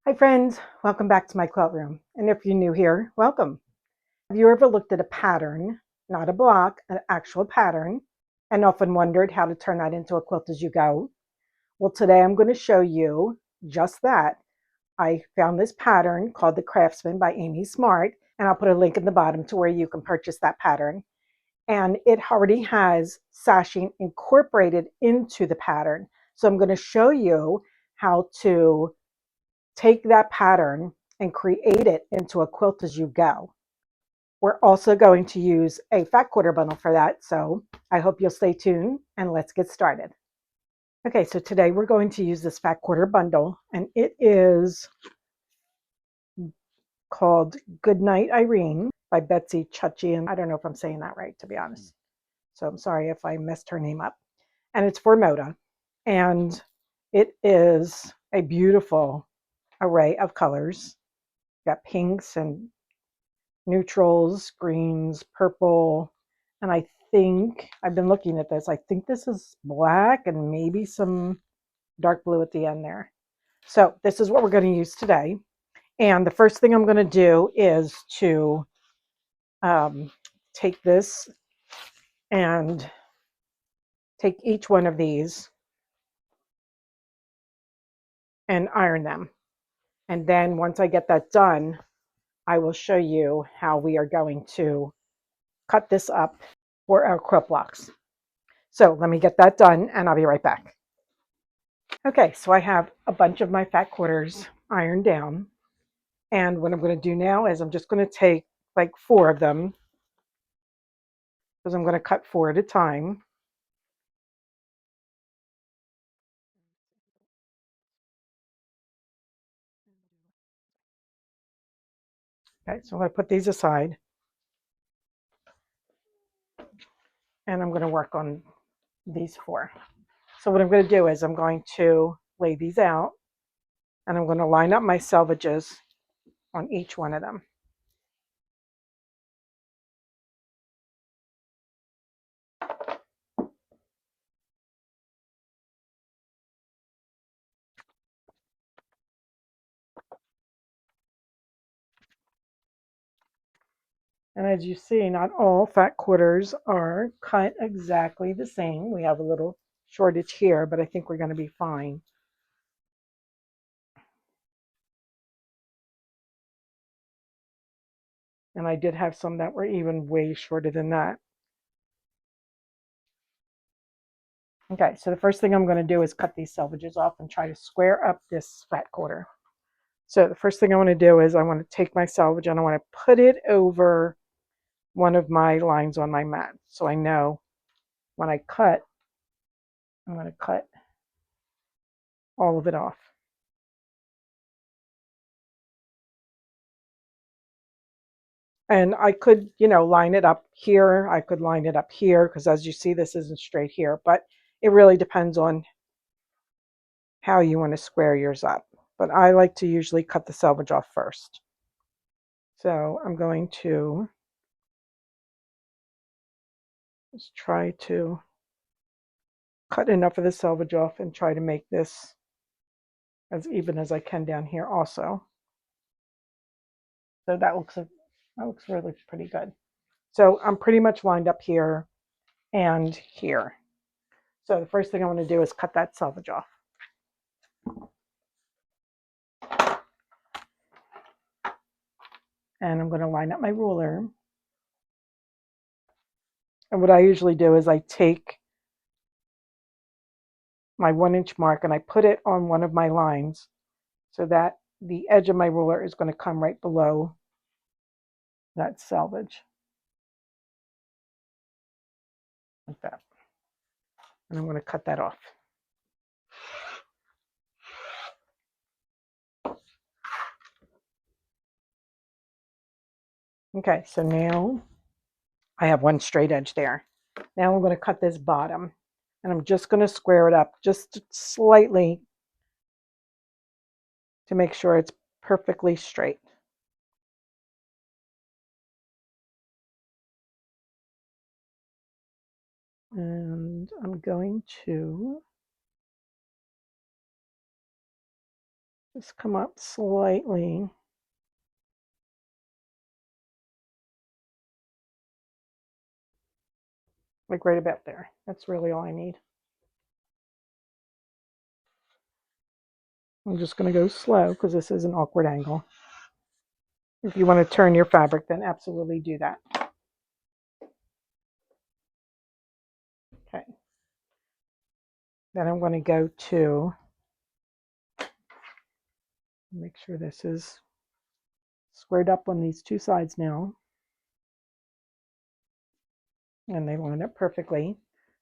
Hi friends, welcome back to my quilt room. And if you're new here, welcome. Have you ever looked at a pattern, not a block, an actual pattern, and often wondered how to turn that into a quilt as you go? Well, today I'm going to show you just that. I found this pattern called The Craftsman by Amy Smart, and I'll put a link in the bottom to where you can purchase that pattern. And it already has sashing incorporated into the pattern. So I'm going to show you how to take that pattern and create it into a quilt as you go. We're also going to use a fat quarter bundle for that, so I hope you'll stay tuned and let's get started. Okay, so today we're going to use this fat quarter bundle, and it is called Goodnight Irene by Betsy Chuchian. I don't know if I'm saying that right, to be honest. So I'm sorry if I messed her name up. And it's for Moda, and it is a beautiful array of colors. Got pinks and neutrals, greens, purple, and I think I've been looking at this. I think this is black and maybe some dark blue at the end there. So this is what we're going to use today. And the first thing I'm going to do is to take this and take each one of these and iron them. And then once I get that done, I will show you how we are going to cut this up for our quilt blocks. So let me get that done and I'll be right back. Okay, so I have a bunch of my fat quarters ironed down. And what I'm going to do now is I'm just going to take like 4 of them because I'm going to cut 4 at a time. Okay, so I'm going to put these aside and I'm going to work on these 4. So what I'm going to do is I'm going to lay these out and I'm going to line up my selvages on each one of them. And as you see, not all fat quarters are cut exactly the same. We have a little shortage here, but I think we're going to be fine. And I did have some that were even way shorter than that. Okay, so the first thing I'm going to do is cut these selvages off and try to square up this fat quarter. So the first thing I want to do is I want to take my selvage and I want to put it over one of my lines on my mat. So I know when I cut, I'm going to cut all of it off. And I could, line it up here. I could line it up here because as you see, this isn't straight here, but it really depends on how you want to square yours up. But I like to usually cut the selvage off first. So I'm going to just try to cut enough of the selvage off and try to make this as even as I can down here also. So that looks really pretty good. So I'm pretty much lined up here and here. So the first thing I want to do is cut that selvage off. And I'm going to line up my ruler. And what I usually do is I take my 1-inch mark and I put it on one of my lines so that the edge of my ruler is going to come right below that selvage. Like that. And I'm going to cut that off. Okay, so now I have one straight edge there. Now I'm going to cut this bottom and I'm just going to square it up just slightly to make sure it's perfectly straight. And I'm going to Just come up slightly. Like right about there. That's really all I need. I'm just going to go slow because this is an awkward angle. If you want to turn your fabric, then absolutely do that. Okay. Then I'm going to go to, make sure this is squared up on these two sides now. And they line up perfectly.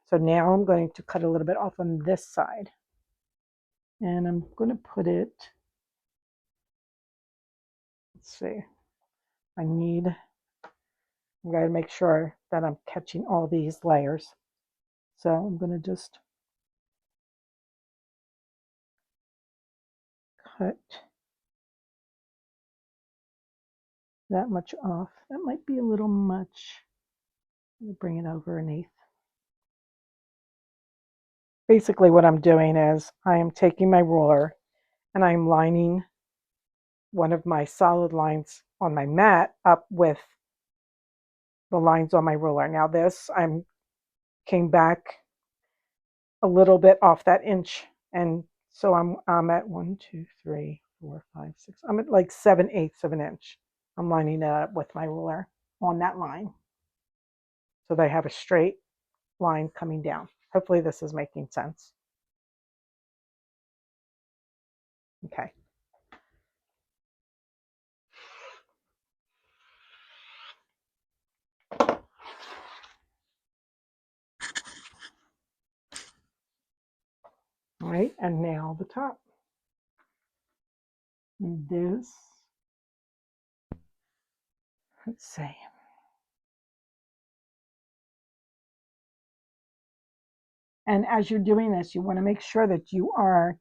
So now I'm going to cut a little bit off on this side. And I'm going to put it, let's see, I've got to make sure that I'm catching all these layers. So I'm going to just cut that much off. That might be a little much. I'm going to bring it over an eighth. Basically what I'm doing is I am taking my ruler and I'm lining one of my solid lines on my mat up with the lines on my ruler. Now this, came back a little bit off that inch, and so I'm at 1, 2, 3, 4, 5, 6. I'm at like 7/8 of an inch. I'm lining it up with my ruler on that line, so they have a straight line coming down. Hopefully this is making sense. Okay. All right, and now the top. And this, let's see. And as you're doing this, you want to make sure that you are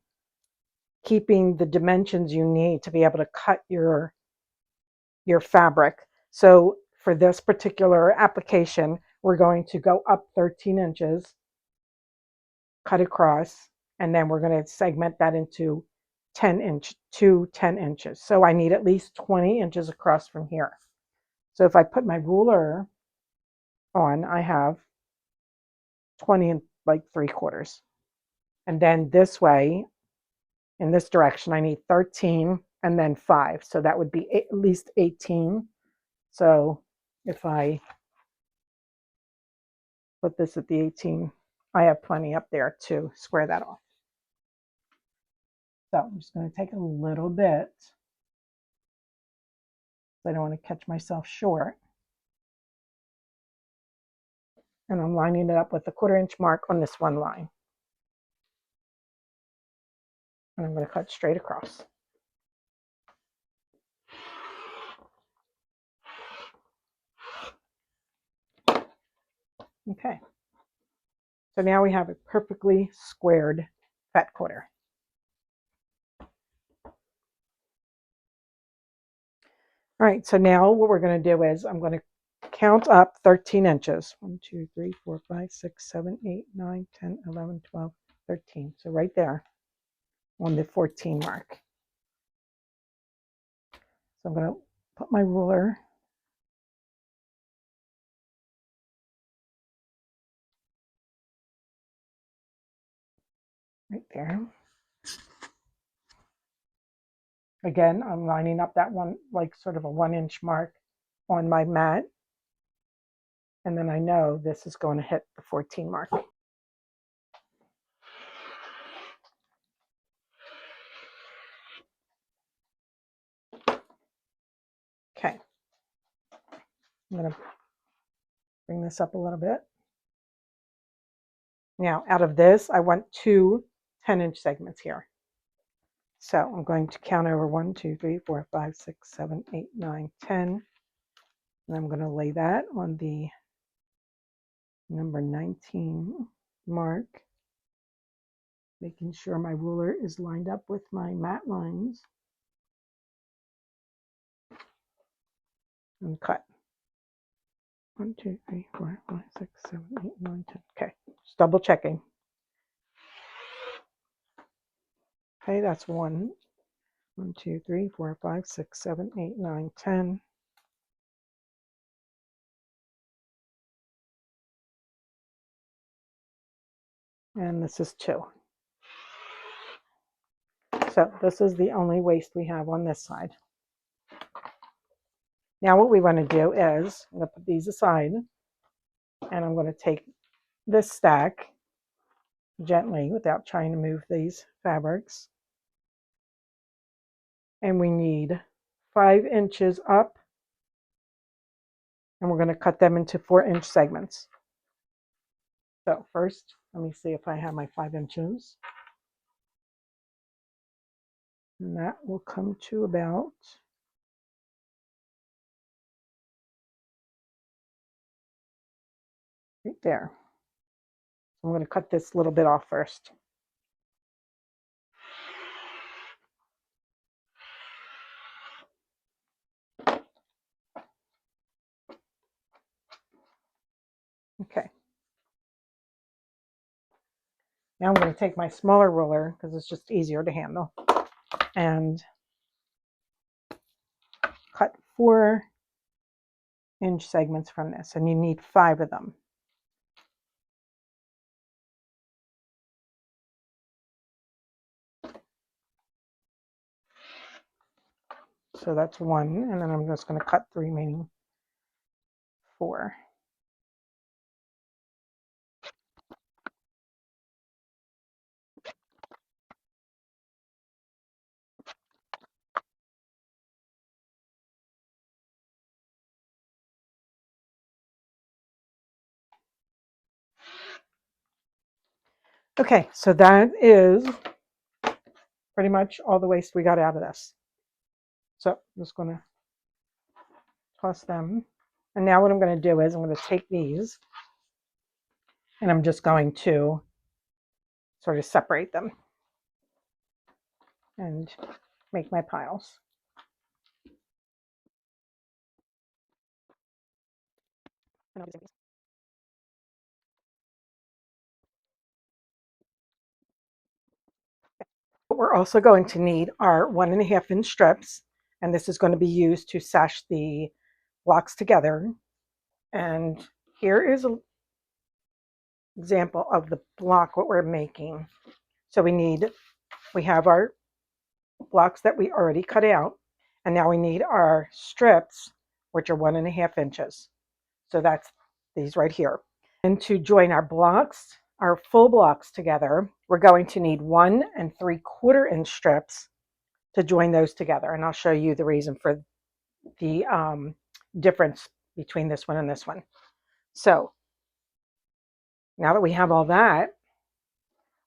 keeping the dimensions you need to be able to cut your fabric. So for this particular application, we're going to go up 13 inches, cut across, and then we're going to segment that into 10 inches. So I need at least 20 inches across from here. So if I put my ruler on, I have 20 and like 3/4. And then this way, in this direction, I need 13 and then 5. So that would be at least 18. So if I put this at the 18, I have plenty up there to square that off. So I'm just going to take a little bit. I don't want to catch myself short. And I'm lining it up with the 1/4 inch mark on this one line. And I'm going to cut straight across. Okay. So now we have a perfectly squared fat 1/4. All right, so now what we're going to do is I'm going to count up 13 inches. 1, 2, 3, 4, 5, 6, 7, 8, 9, 10, 11, 12, 13. So right there on the 14 mark. So I'm going to put my ruler right there. Again, I'm lining up that one, like sort of a 1 inch mark on my mat. And then I know this is going to hit the 14 mark. Okay. I'm going to bring this up a little bit. Now, out of this, I want 2 10-inch segments here. So I'm going to count over 1, 2, 3, 4, 5, 6, 7, 8, 9, 10. And I'm going to lay that on the number 19 mark, making sure my ruler is lined up with my mat lines. And cut. 1, 2, 3, 4, 5, 6, 7, 8, 9, 10. Okay, just double checking. Okay, that's one 1, 2, 3, 4, 5, 6, 7, 8, 9, 10. And this is 2. So this is the only waste we have on this side. Now what we want to do is, I'm going to put these aside, and I'm going to take this stack gently without trying to move these fabrics. And we need 5 inches up, and we're going to cut them into 4-inch segments. So first, let me see if I have my 5 inches. And that will come to about right there. I'm going to cut this little bit off first. Okay. Now I'm going to take my smaller ruler, because it's just easier to handle, and cut 4-inch segments from this, and you need 5 of them. So that's 1, and then I'm just going to cut the remaining 4. Okay, so that is pretty much all the waste we got out of this. So I'm just going to toss them. And now what I'm going to do is I'm going to take these, and I'm just going to sort of separate them and make my piles. What we're also going to need are 1.5-inch strips, and this is going to be used to sash the blocks together. And here is an example of the block what we're making. So we have our blocks that we already cut out, and now we need our strips, which are 1.5 inches. So that's these right here. And to join our blocks, our full blocks together, we're going to need 1 3/4 inch strips to join those together. And I'll show you the reason for the difference between this one and this one. So now that we have all that,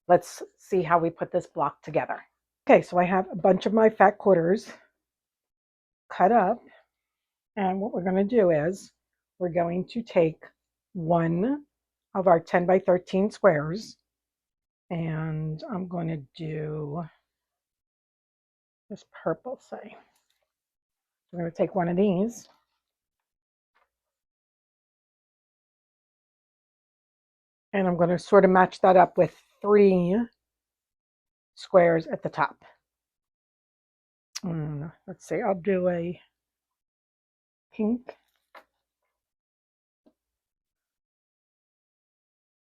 let's see how we put this block together. Okay, so I have a bunch of my fat quarters cut up. And what we're going to do is we're going to take one of our 10 by 13 squares, and I'm going to do this purple, say. I'm going to take one of these, and I'm going to sort of match that up with 3 squares at the top. Let's see, I'll do a pink.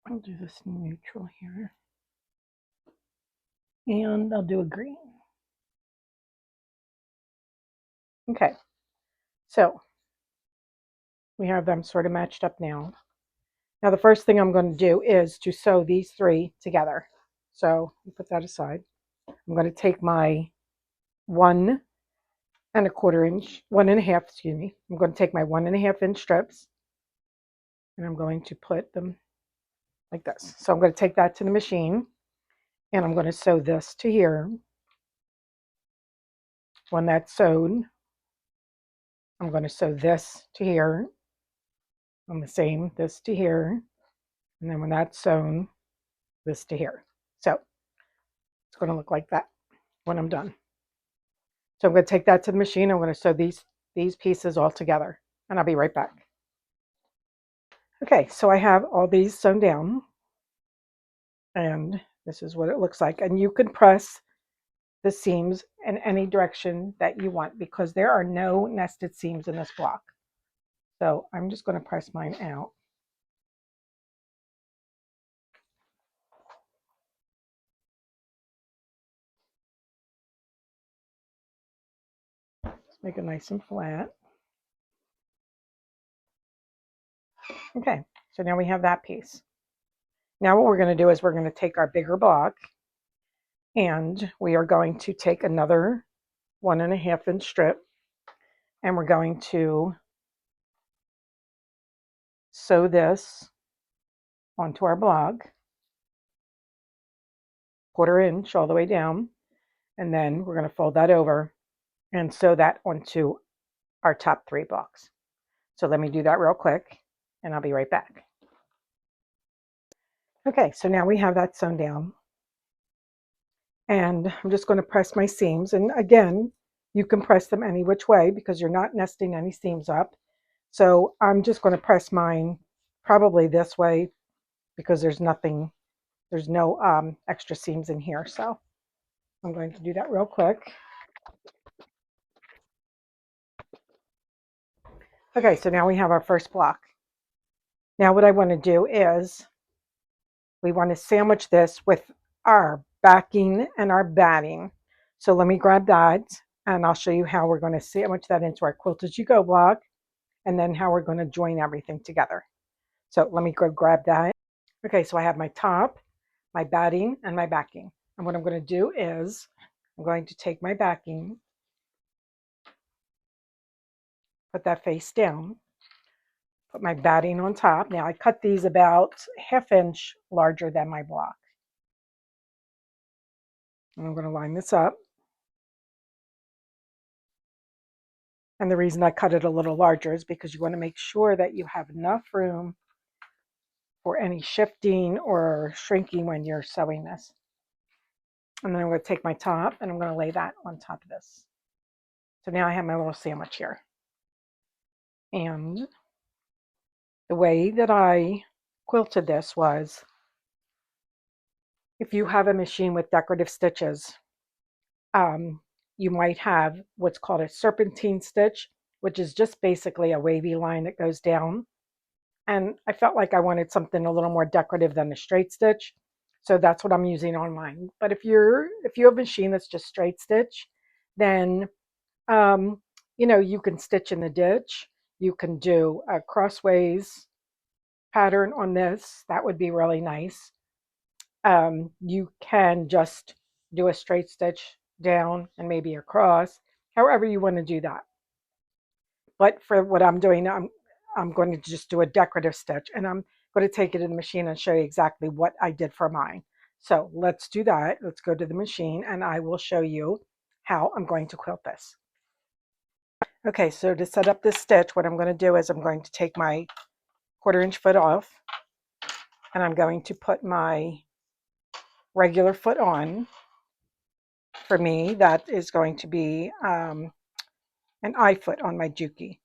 I'll do this neutral here. And I'll do a green. Okay, so we have them sort of matched up now. Now the first thing I'm going to do is to sew these 3 together. So put that aside. I'm going to take my 1 1/4 inch, 1.5, excuse me. I'm going to take my 1.5 inch strips, and I'm going to put them like this. So I'm going to take that to the machine, and I'm going to sew this to here. When that's sewed, I'm going to sew this to here, and the same, this to here, and then when that's sewn, this to here. So it's going to look like that when I'm done. So I'm going to take that to the machine. I'm going to sew these pieces all together, and I'll be right back. Okay, so I have all these sewn down, and this is what it looks like. And you can press the seams in any direction that you want because there are no nested seams in this block. So I'm just going to press mine out. Let's make it nice and flat. Okay, so now we have that piece. Now what we're going to do is we're going to take our bigger block and we are going to take another 1.5 inch strip and we're going to sew this onto our block, 1/4 inch all the way down, and then we're going to fold that over and sew that onto our top 3 blocks. So let me do that real quick and I'll be right back. Okay, so now we have that sewn down and I'm just going to press my seams, and again you can press them any which way because you're not nesting any seams up. So I'm just going to press mine probably this way because there's no extra seams in here. So I'm going to do that real quick. Okay, so now we have our first block. Now what I want to do is we want to sandwich this with our backing and our batting. So let me grab that and I'll show you how we're going to sandwich that into our Quilt As You Go block and then how we're going to join everything together. So let me go grab that. Okay, so I have my top, my batting, and my backing. And what I'm going to do is I'm going to take my backing, put that face down, put my batting on top. Now I cut these about 1/2 inch larger than my block. And I'm going to line this up. And the reason I cut it a little larger is because you want to make sure that you have enough room for any shifting or shrinking when you're sewing this. And then I'm going to take my top and I'm going to lay that on top of this. So now I have my little sandwich here. And the way that I quilted this was, if you have a machine with decorative stitches, you might have what's called a serpentine stitch, which is just basically a wavy line that goes down. And I felt like I wanted something a little more decorative than a straight stitch. So that's what I'm using on mine. But if you have a machine that's just straight stitch, then you can stitch in the ditch. You can do a crossways pattern on this. That would be really nice. You can just do a straight stitch down and maybe a cross, however you want to do that. But for what I'm doing, I'm going to just do a decorative stitch, and I'm going to take it in the machine and show you exactly what I did for mine. So let's do that. Let's go to the machine and I will show you how I'm going to quilt this. Okay, so to set up this stitch, what I'm going to do is I'm going to take my 1/4 inch foot off and I'm going to put my regular foot on. For me, that is going to be an I foot on my Juki.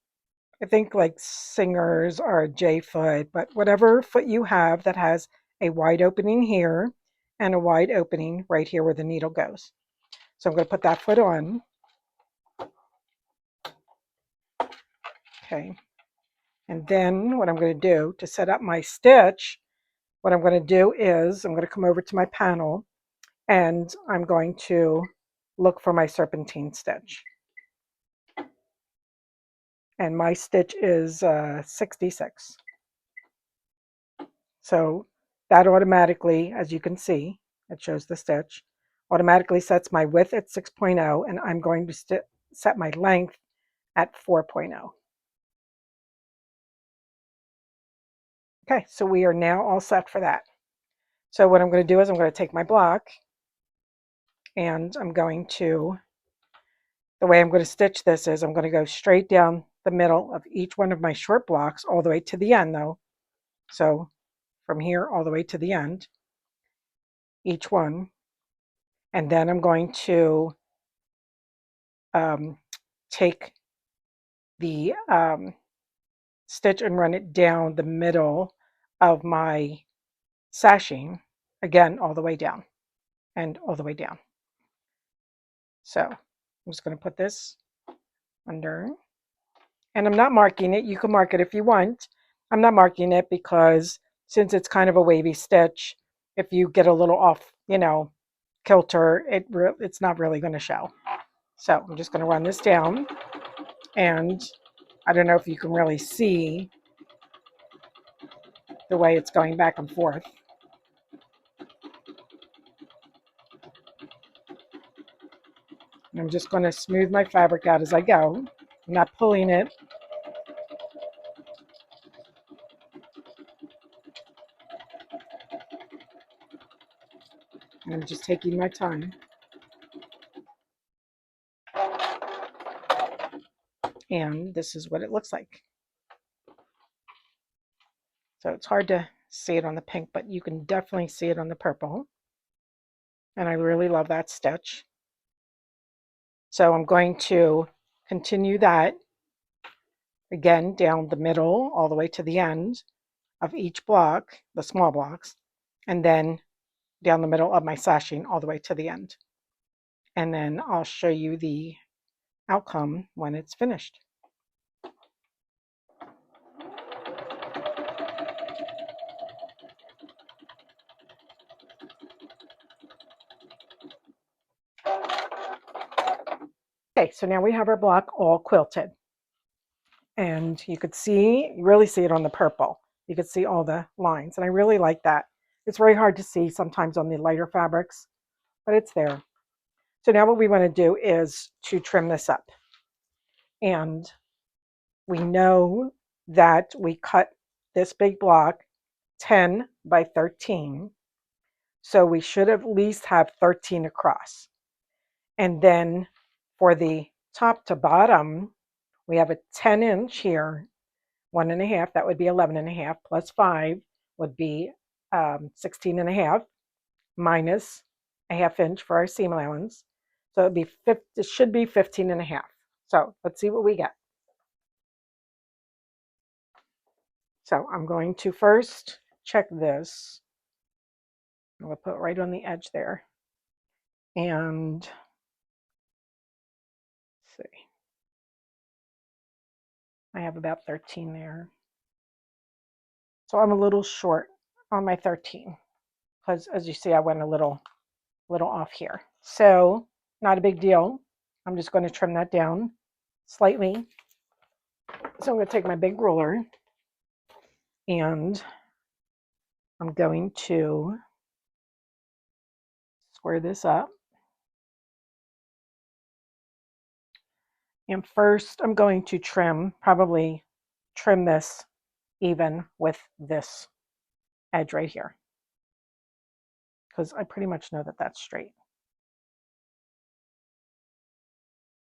I think like Singers are a J foot, but whatever foot you have that has a wide opening here and a wide opening right here where the needle goes. So I'm going to put that foot on. Okay. And then what I'm going to do to set up my stitch, what I'm going to do is I'm going to come over to my panel and I'm going to look for my serpentine stitch. And my stitch is 66. So that automatically, as you can see, it shows the stitch, automatically sets my width at 6.0 and I'm going to set my length at 4.0. Okay, so we are now all set for that. So what I'm going to do is I'm going to take my block and I'm going to, the way I'm going to stitch this is I'm going to go straight down the middle of each one of my short blocks all the way to the end though. So from here all the way to the end, each one. And then I'm going to take the stitch and run it down the middle of my sashing, again all the way down and all the way down. So I'm just going to put this under. And I'm not marking it. You can mark it if you want. I'm not marking it because since it's kind of a wavy stitch, if you get a little off, kilter, it's not really going to show. So I'm just going to run this down, and I don't know if you can really see the way it's going back and forth. And I'm just going to smooth my fabric out as I go. I'm not pulling it. And I'm just taking my time. And this is what it looks like. So it's hard to see it on the pink, but you can definitely see it on the purple. And I really love that stitch. So I'm going to continue that again down the middle all the way to the end of each block, the small blocks, and then down the middle of my sashing all the way to the end. And then I'll show you the outcome when it's finished. Okay, so now we have our block all quilted. And you could see, you really see it on the purple. You could see all the lines, and I really like that. It's very hard to see sometimes on the lighter fabrics, but it's there. So now what we want to do is to trim this up. And we know that we cut this big block 10 by 13. So we should at least have 13 across. And then for the top to bottom, we have a 10-inch here, 1.5, that would be 11.5, plus 5 would be 16.5, minus a 1/2 inch for our seam allowance. So it should be 15.5. So let's see what we get. So I'm going to first check this. I'm going to put it right on the edge there. And let's see. I have about 13 there. So I'm a little short on my 13 because as you see, I went a little off here. So not a big deal. I'm just going to trim that down slightly. So I'm going to take my big ruler and I'm going to square this up. And first I'm going to probably trim this even with this edge right here, because I pretty much know that that's straight.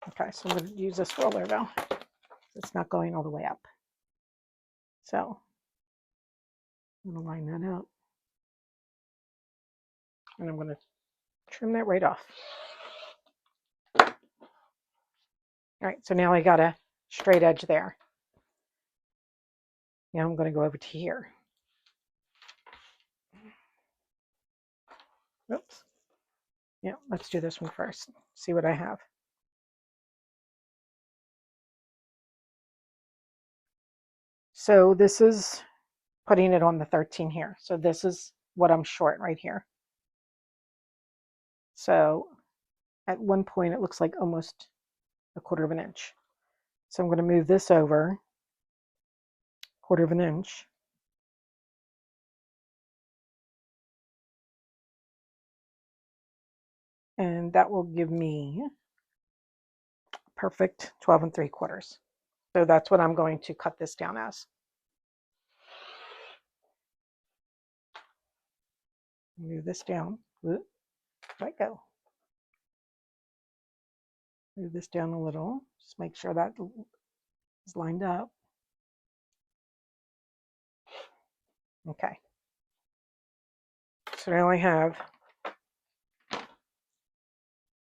Okay, so I'm going to use this roller though. It's not going all the way up. So I'm going to line that up. And I'm going to trim that right off. All right, so now I got a straight edge there. Now I'm going to go over to here. Oops. Yeah, let's do this one first. See what I have. So this is putting it on the 13 here. So this is what I'm short right here. So at one point it looks like almost 1/4 inch. So I'm going to move this over 1/4 inch. And that will give me perfect 12 3/4. So that's what I'm going to cut this down as. Move this down. Let go. Move this down a little. Just make sure that is lined up. Okay. So now I have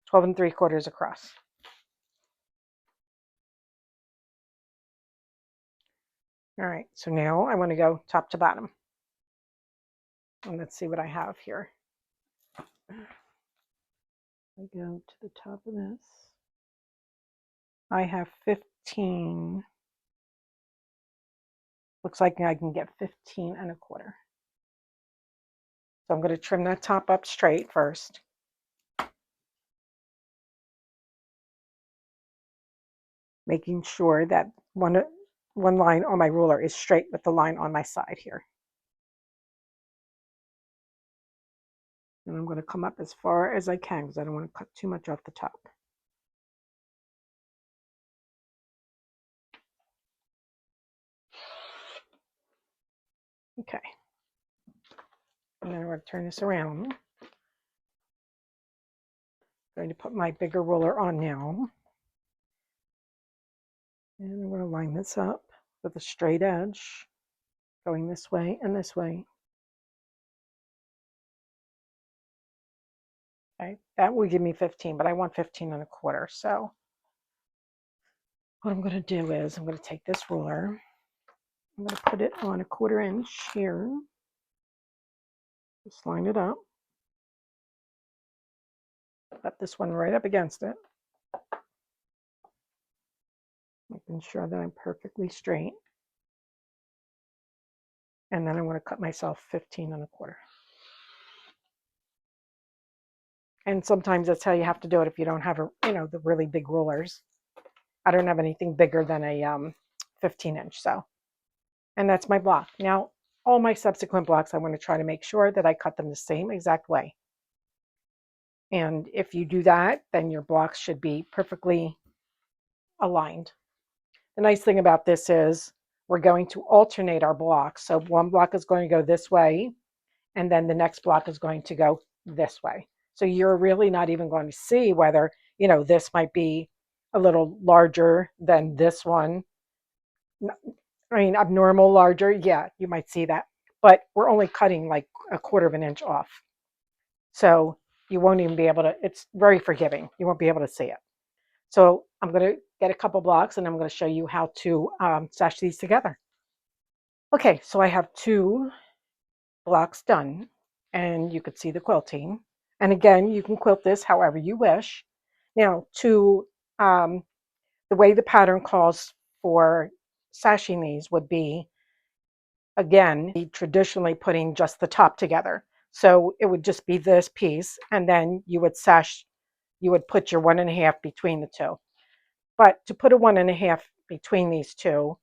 12 3/4 across. All right, so now I want to go top to bottom. And let's see what I have here. I go to the top of this. I have 15. Looks like I can get 15 and a quarter. So I'm going to trim that top up straight first. Making sure that one line on my ruler is straight with the line on my side here. And I'm going to come up as far as I can because I don't want to cut too much off the top. Okay. And then I'm going to turn this around. I'm going to put my bigger ruler on now. And I'm going to line this up with a straight edge going this way and this way. Okay, that will give me 15, but I want 15 and a quarter. So what I'm going to do is I'm going to take this ruler. I'm going to put it on a 1/4 inch here. Just line it up. Put this one right up against it. Making sure that I'm perfectly straight. And then I'm going to cut myself 15 and a quarter. And sometimes that's how you have to do it if you don't have the really big rulers. I don't have anything bigger than a 15 inch. So, and that's my block. Now, all my subsequent blocks, I want to try to make sure that I cut them the same exact way. And if you do that, then your blocks should be perfectly aligned. The nice thing about this is we're going to alternate our blocks. So one block is going to go this way, and then the next block is going to go this way. So you're really not even going to see whether, this might be a little larger than this one. I mean, abnormal larger, yeah, you might see that. But we're only cutting like a 1/4 inch off. So you won't even be able to, it's very forgiving. You won't be able to see it. So I'm going to get a couple blocks and I'm going to show you how to sash these together. Okay, so I have 2 blocks done and you could see the quilting. And again, you can quilt this however you wish. Now, the way the pattern calls for sashing these would be, again, traditionally putting just the top together. So it would just be this piece, and then you would put your 1 1/2 between the two. But to put a 1 1/2 between these two,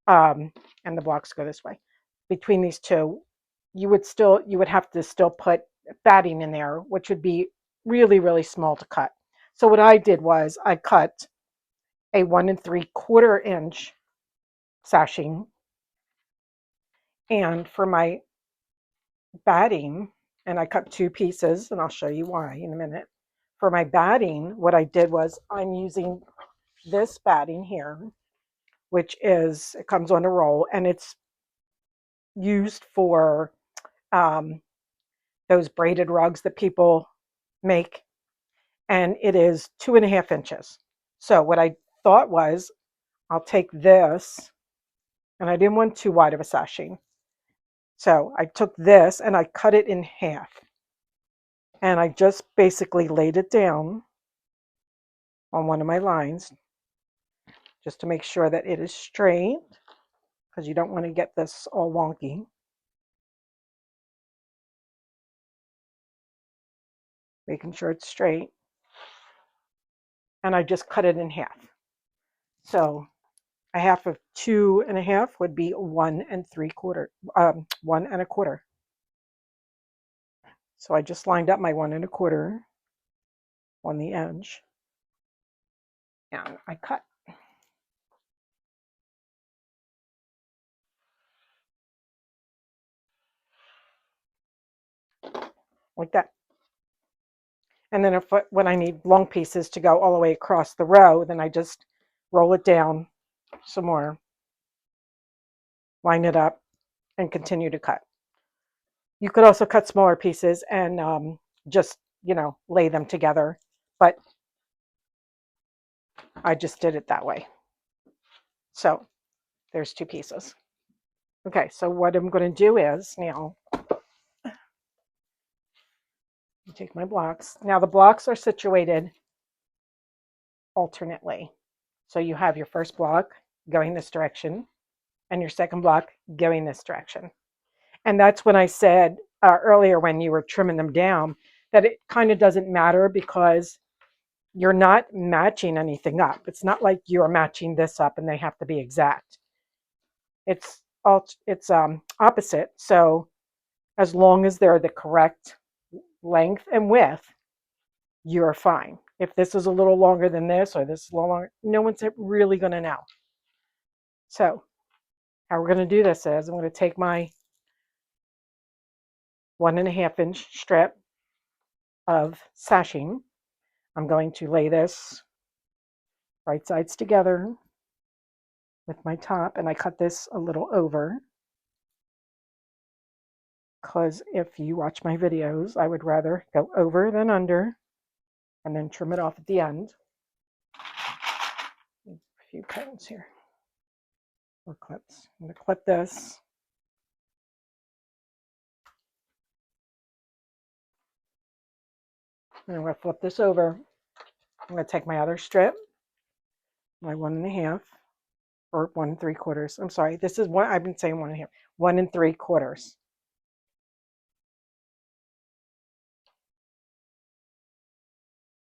and the blocks go this way, between these two, you would have to still put batting in there, which would be really, really small to cut. So what I did was I cut a 1 3/4 inch sashing, and for my batting, and I cut 2 pieces, and I'll show you why in a minute. For my batting, what I did was I'm using this batting here, which it comes on a roll, and it's used for those braided rugs that people make, and it is 2 1/2 inches. So what I thought was I'll take this, and I didn't want too wide of a sashing. So I took this and I cut it in half. And I just basically laid it down on one of my lines just to make sure that it is straight, because you don't want to get this all wonky. Making sure it's straight. And I just cut it in half. So a half of 2 1/2 would be 1 3/4, 1 1/4. So I just lined up my 1 1/4 on the edge, and I cut. Like that. And then when I need long pieces to go all the way across the row, then I just roll it down some more, line it up, and continue to cut. You could also cut smaller pieces and just, lay them together, but I just did it that way. So there's 2 pieces. Okay, so what I'm going to do is now, take my blocks. Now the blocks are situated alternately. So you have your first block going this direction and your second block going this direction. And that's when I said earlier when you were trimming them down that it kind of doesn't matter because you're not matching anything up. It's not like you're matching this up and they have to be exact. It's opposite. So as long as they're the correct length and width, you're fine. If this is a little longer than this or this is a little longer, no one's really going to know. So how we're going to do this is I'm going to take my 1.5 inch strip of sashing. I'm going to lay this right sides together with my top, and I cut this a little over because if you watch my videos, I would rather go over than under and then trim it off at the end. A few pins here or clips. I'm going to clip this. And I'm going to flip this over. I'm going to take my other strip, my 1.5 or 1 3/4. I'm sorry, this is what I've been saying 1.5, 1 3/4.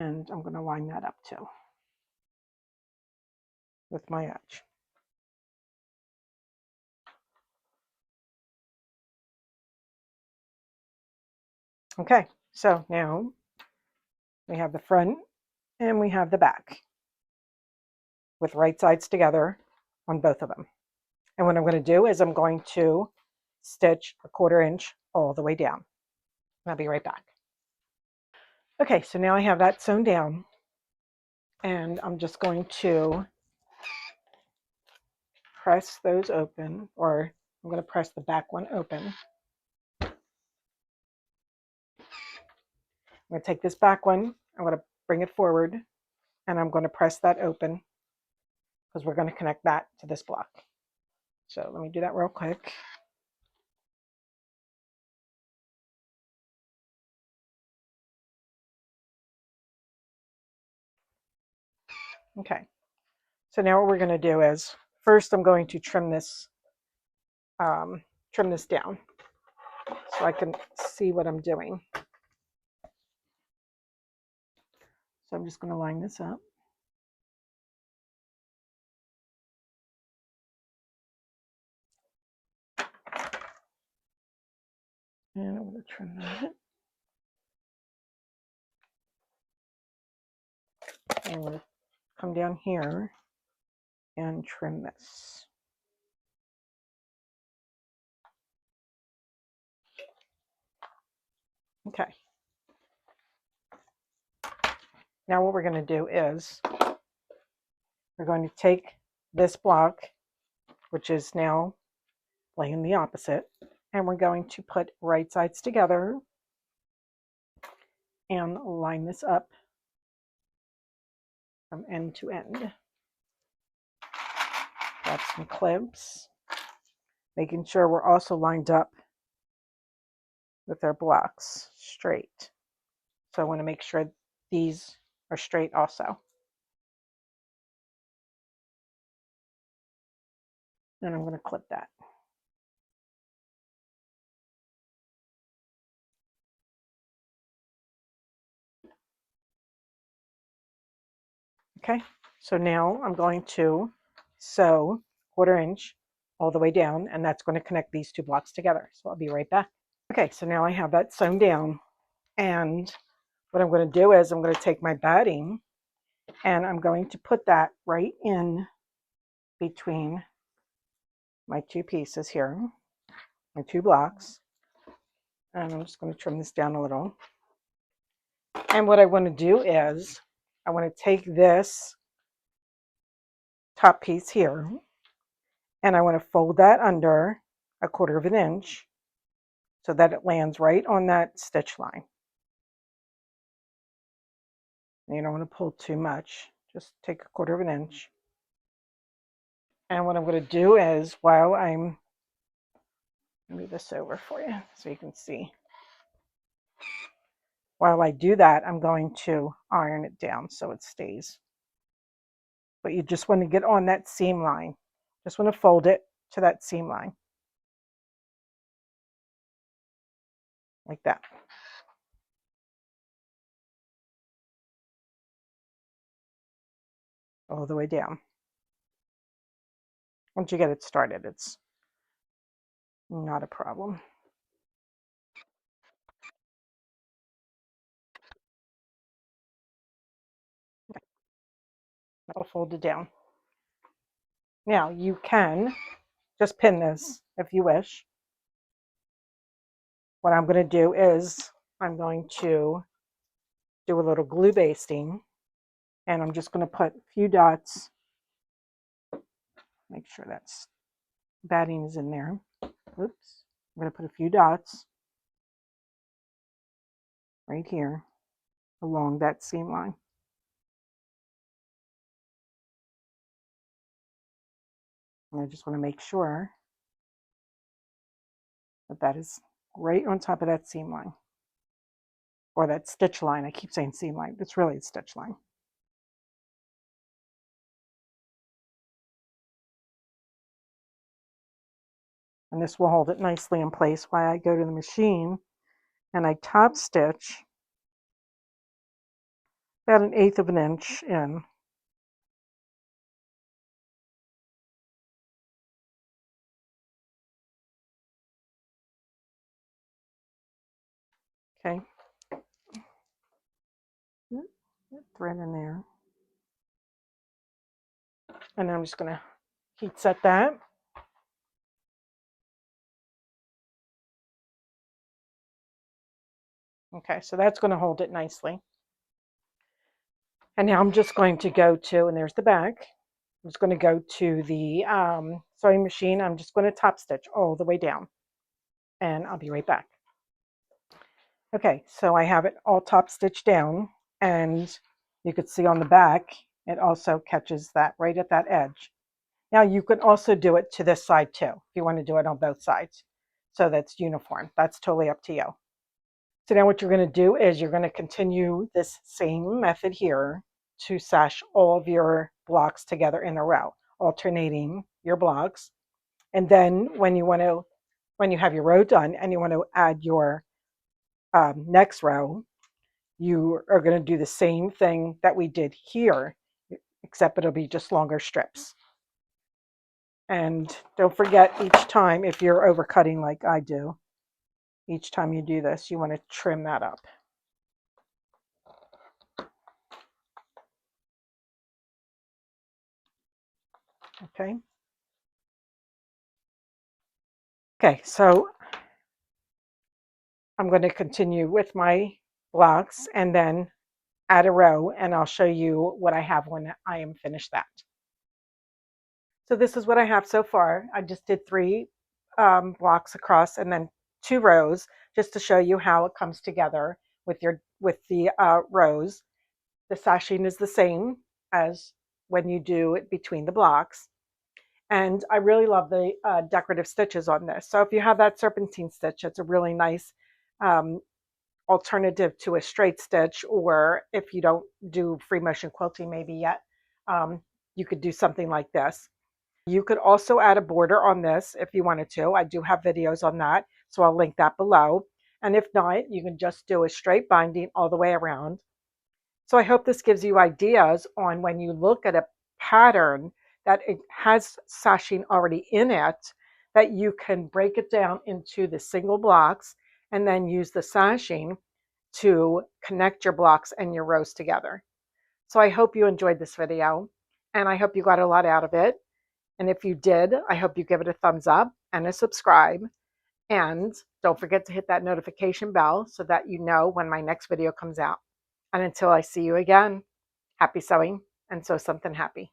And I'm going to line that up too with my edge. Okay, so now we have the front and we have the back with right sides together on both of them. And what I'm going to do is I'm going to stitch 1/4 inch all the way down. I'll be right back. Okay, so now I have that sewn down and I'm just going to press those open, or I'm going to press the back one open. I'm going to take this back one, I'm going to bring it forward, and I'm going to press that open because we're going to connect that to this block. So let me do that real quick. Okay, so now what we're going to do is first I'm going to trim this down so I can see what I'm doing. So I'm just going to line this up. And I'm going to trim that. And I'm going to come down here and trim this. Okay. Now what we're going to do is we're going to take this block, which is now laying the opposite, and we're going to put right sides together and line this up from end to end. Got some clips, making sure we're also lined up with our blocks straight. So I want to make sure these are straight also. And I'm going to clip that. Okay, so now I'm going to sew 1/4 inch all the way down, and that's going to connect these two blocks together. So I'll be right back. Okay, so now I have that sewn down, and what I'm going to do is I'm going to take my batting and I'm going to put that right in between my two pieces here, my two blocks, and I'm just going to trim this down a little. And what I want to do is I want to take this top piece here and I want to fold that under 1/4 inch so that it lands right on that stitch line. And you don't want to pull too much, just take 1/4 inch. And what I'm going to do is while I'm move this over for you so you can see. While I do that, I'm going to iron it down so it stays but you just want to get on that seam line. Just want to fold it to that seam line. Like that. All the way down. Once you get it started, it's not a problem. I'll fold it down. Now you can just pin this if you wish. What I'm going to do is I'm going to do a little glue basting, and I'm just going to put a few dots. Make sure that's batting is in there. Oops. I'm going to put a few dots right here along that seam line. And I just want to make sure that that is right on top of that seam line, or that stitch line. I keep saying seam line, it's really a stitch line. And this will hold it nicely in place while I go to the machine and I top stitch about 1/8 of an inch in. Okay. Thread in there. And then I'm just going to heat set that. Okay, so that's going to hold it nicely. And now I'm just going to go to, and there's the back. I'm just going to go to the sewing machine. I'm just going to top stitch all the way down. And I'll be right back. Okay, so I have it all top stitched down, and you could see on the back, it also catches that right at that edge. Now you can also do it to this side too, if you want to do it on both sides. So that's uniform. That's totally up to you. So now what you're going to do is you're going to continue this same method here to sash all of your blocks together in a row, alternating your blocks. And then when you have your row done and you want to add your next row, you are going to do the same thing that we did here, except it'll be just longer strips. And don't forget, each time, if you're overcutting like I do, each time you do this, you want to trim that up. Okay. Okay, so I'm going to continue with my blocks and then add a row, and I'll show you what I have when I am finished that. So this is what I have so far. I just did 3 blocks across and then 2 rows, just to show you how it comes together with the rows. The sashing is the same as when you do it between the blocks. And I really love the decorative stitches on this. So if you have that serpentine stitch, it's a really nice alternative to a straight stitch, or if you don't do free motion quilting maybe yet, you could do something like this. You could also add a border on this if you wanted to. I do have videos on that, so I'll link that below. And if not, you can just do a straight binding all the way around. So I hope this gives you ideas on when you look at a pattern that it has sashing already in it, that you can break it down into the single blocks and then use the sashing to connect your blocks and your rows together. So I hope you enjoyed this video, and I hope you got a lot out of it. And if you did, I hope you give it a thumbs up and a subscribe. And don't forget to hit that notification bell so that you know when my next video comes out. And until I see you again, happy sewing and sew something happy.